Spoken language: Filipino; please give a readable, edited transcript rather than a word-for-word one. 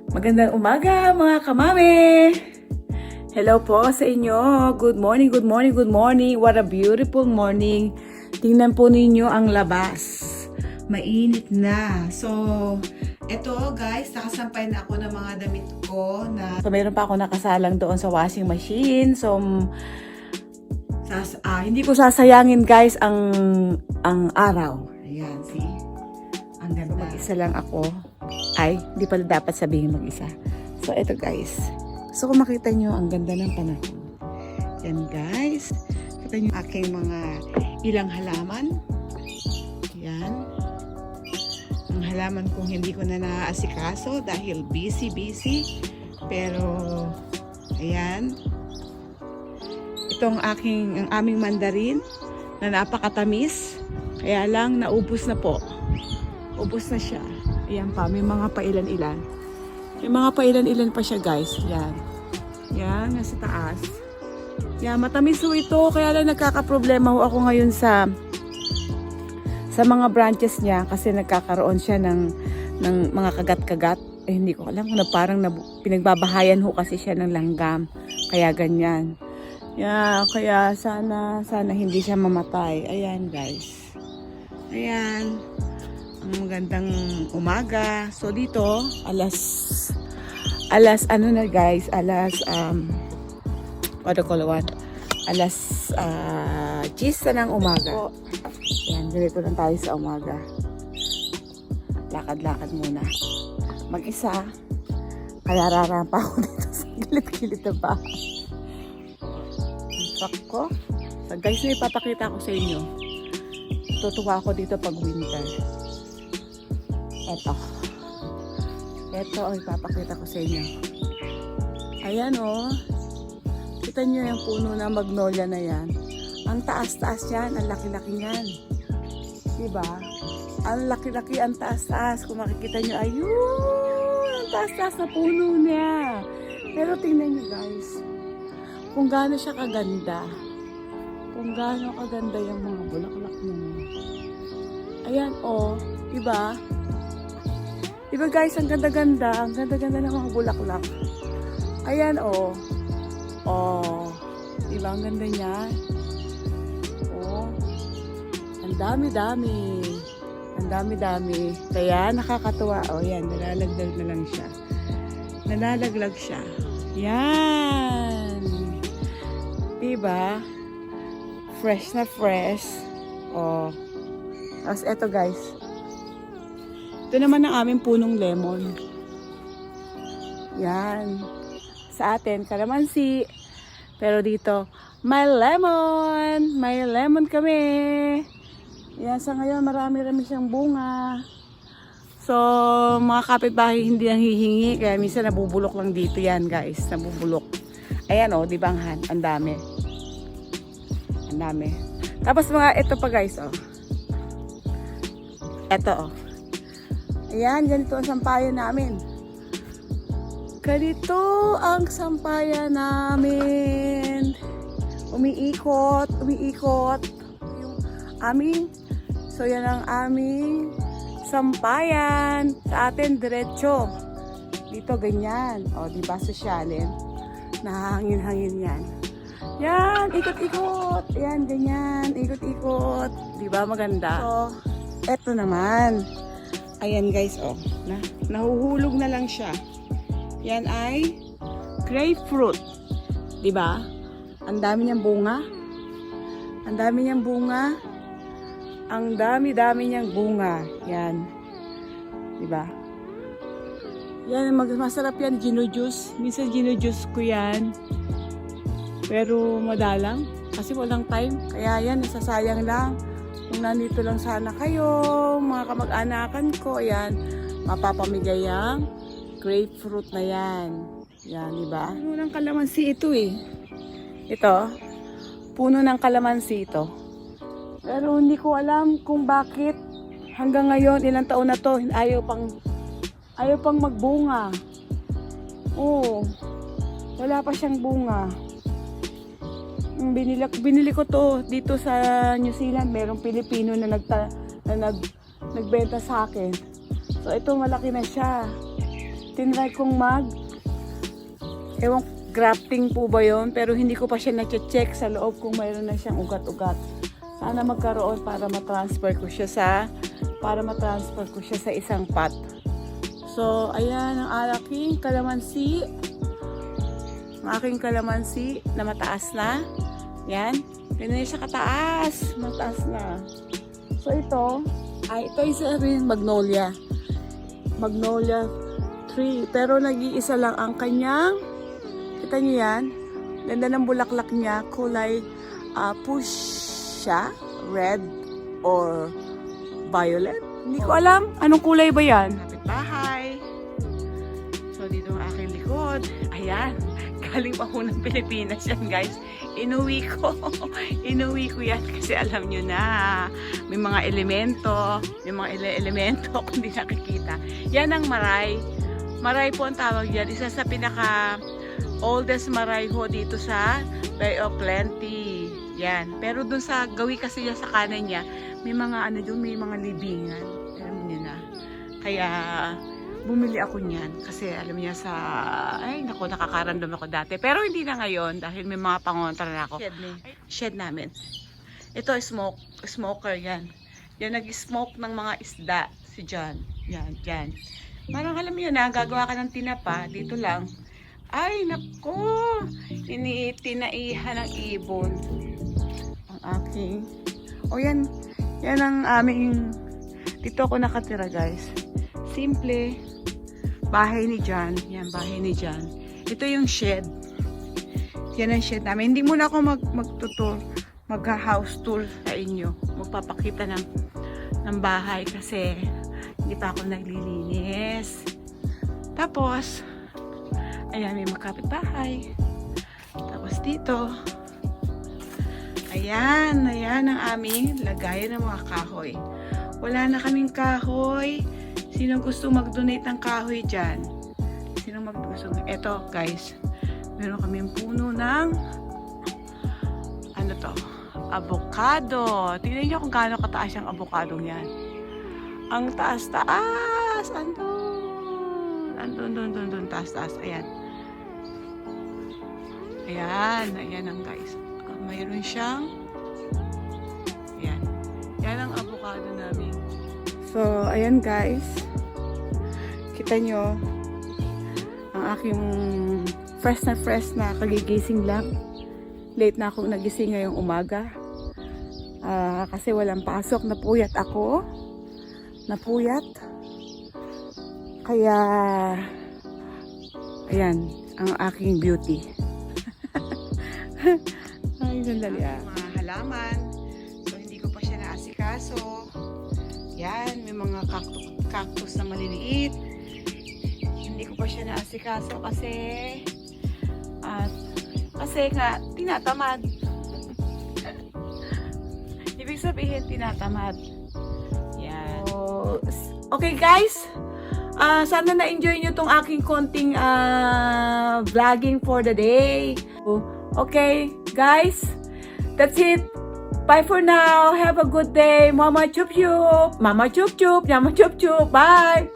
Magandang umaga mga kamame! Hello po sa inyo. Good morning, good morning, good morning. What a beautiful morning. Tingnan po ninyo ang labas. Mainit na. So, eto guys, nakasampay na ako ng mga damit ko. Mayroon pa ako nakasalang doon sa washing machine. So, hindi ko sasayangin guys ang araw. Ayan, see? Ang ganda. Mag-isa lang ako. Ay, hindi pala dapat sabihin mag-isa. So, eto guys. So, kung makita nyo, ang ganda ng panahon. Yan guys. Kita nyo aking mga ilang halaman. Yan. Ang halaman kong hindi ko na naaasikaso dahil busy. Pero, ayan. Itong ang aming mandarin na napakatamis. Kaya lang, naubos na po. Ubos na siya. Ayan pa, may mga pailan-ilan. May mga pailan-ilan pa siya guys. Yan. Yan, nasa taas. Yan, matamis ho ito. Kaya lang nagkakaproblema ho ako ngayon sa mga branches niya. Kasi nagkakaroon siya ng mga kagat-kagat. Eh, hindi ko alam kung parang pinagbabahayan ho kasi siya ng langgam. Kaya ganyan. Yeah, kaya sana hindi siya mamatay. Ayan guys. Ayan. Ang magandang umaga. So dito, alas ano na guys, what do you call it? Alas 10 ng umaga. Ayan, ganito lang tayo sa umaga. Lakad-lakad muna. Mag-isa. Kaya rarampa ako dito sa gilid-gilid na bahay. Ang truck ko. So guys, may ipapakita ko sa inyo. Tutuwa ako dito pag winter. Ito ang ipapakita ko sa inyo. Ayan o. Kita nyo yung puno ng magnolia na yan. Ang taas-taas yan. Ang laki-laki yan. Diba? Ang laki-laki, ang taas-taas. Kung makikita nyo, ayun! Ang taas-taas na puno niya. Pero tingnan nyo guys. Kung gaano siya kaganda. Kung gaano kaganda yung mga bulaklak niya. Ayan o. Diba? Diba guys, ang ganda-ganda. Ang ganda-ganda ng mga bulaklak. Ayan o. Oh. Diba ang ganda niya? Oh. Ang dami-dami. Ang dami-dami. Kaya nakakatuwa. O yan, nalalaglag na lang siya. Nalalaglag siya. Yan. Diba? Fresh na fresh. O. Tapos eto guys. Ito naman ang aming punong lemon. Yan. Sa atin, kalamansi. Pero dito, may lemon. May lemon kami. Yan, sa ngayon, marami-rami siyang bunga. So, mga kapitbahay hindi nang hihingi. Kaya minsan nabubulok lang dito yan, guys. Nabubulok. Ayan o, di ba ang dami. Ang dami. Tapos ito pa guys, o. Ito, o. Ayan, ganito ang sampayan namin. Ganito ang sampayan namin. Umiikot. Yung aming, so yan ang aming sampayan. Sa atin, diretso. Dito, ganyan. O, diba, sosyalin? Nahangin-hangin yan. Yan, ikot-ikot. Yan, ganyan. Ikot-ikot. Diba, maganda? So, eto naman. Ayan guys, oh. Nahuhulog na lang siya. Yan ay grapefruit. Diba? Ang dami niyang bunga. Ang dami niyang bunga. Ang dami-dami niyang bunga. Yan. Diba? Yan, masarap yan, ginujuice. Minsan ginujuice ko yan. Pero madalang. Kasi walang time. Kaya yan, nasasayang lang. Kung nandito lang sana kayo, mga kamag-anakan ko, ayan, mapapamigay ang grapefruit na yan. Yan, diba? Puno ng kalamansi ito eh. Ito, puno ng kalamansi ito. Pero hindi ko alam kung bakit hanggang ngayon, ilang taon na to, ayaw pang magbunga. Oo, wala pa siyang bunga. Binili ko to dito sa New Zealand. Merong Pilipino na nagbenta sa akin. So ito malaki na siya. tinry kong ewan, grafting po ba yun? Pero hindi ko pa siya na-check sa loob kung mayroon na siyang ugat-ugat. Sana magkaroon para ma-transfer ko siya sa isang pot. So, ayan ang aking kalamansi. Ang aking kalamansi na mataas na. Yan. Ganyan siya kataas. Mataas na. So, ito isa rin magnolia. Magnolia tree. Pero nag-iisa lang ang kanyang, kita niyo yan? Ganda ng bulaklak niya. Kulay fuchsia, red, or violet. Hindi ko alam. Anong kulay ba yan? Kapitbahay. So, dito ang aking likod. Ayan. Galing pa ho ng Pilipinas yan, guys. Inuwi ko yan kasi alam nyo na may mga elemento kung di nakikita. Yan ang maray. Maray po ang tawag yan. Isa sa pinaka oldest maray ho dito sa Bay of Plenty. Yan. Pero dun sa gawi kasi niya sa kanan niya, may mga may mga libingan. Alam niyo na. Kaya bumili ako niyan kasi alam niya nakakaramdam ako dati. Pero hindi na ngayon dahil may mga pangontra na ako. Shed namin. Ito smoker yan. Yan nag-smoke ng mga isda si John. Yan, dyan. Parang alam niyo na, gagawa ka ng tinapa dito lang. Ay, nako! Tinaihan ng ibon. Ang aking. O yan ang aming, dito ako nakatira, guys. Simple. Bahay ni John. Yan, bahay ni John. Ito yung shed. Yan ang shed namin. Hindi muna ako mag-house tour sa inyo. Magpapakita ng bahay kasi hindi pa ako naglilinis. Tapos, ayan, may makapitbahay. Tapos dito, ayan ang aming lagayan ng mga kahoy. Wala na kaming kahoy. Sino gusto mag-donate ng kahoy dyan? Sino gusto? Eto, guys. Meron kaming puno ng avocado. Tingnan nyo kung gaano kataas yung avocado yan. Ang taas-taas. Andun. Taas-taas. Ayan. Ayan ang guys. Mayroon siyang ayan. Yan ang avocado namin. So, ayan guys. Kita nyo ang aking fresh na kagigising lang. Late na akong nagising ngayong umaga. Kasi walang pasok. Napuyat ako. Kaya, ayan, ang aking beauty. Ay, sandali mga halaman. So, hindi ko pa siya naasikaso. Yan, may mga cactus na maliliit. Hindi ko pa siya naasikaso kasi nga, tinatamad. Ibig sabihin, tinatamad. Yan. Okay guys, sana na-enjoy nyo tong aking konting vlogging for the day. Okay guys, that's it. Bye for now. Have a good day. Mama chup chup. Mama chup chup. Mama chup chup. Bye.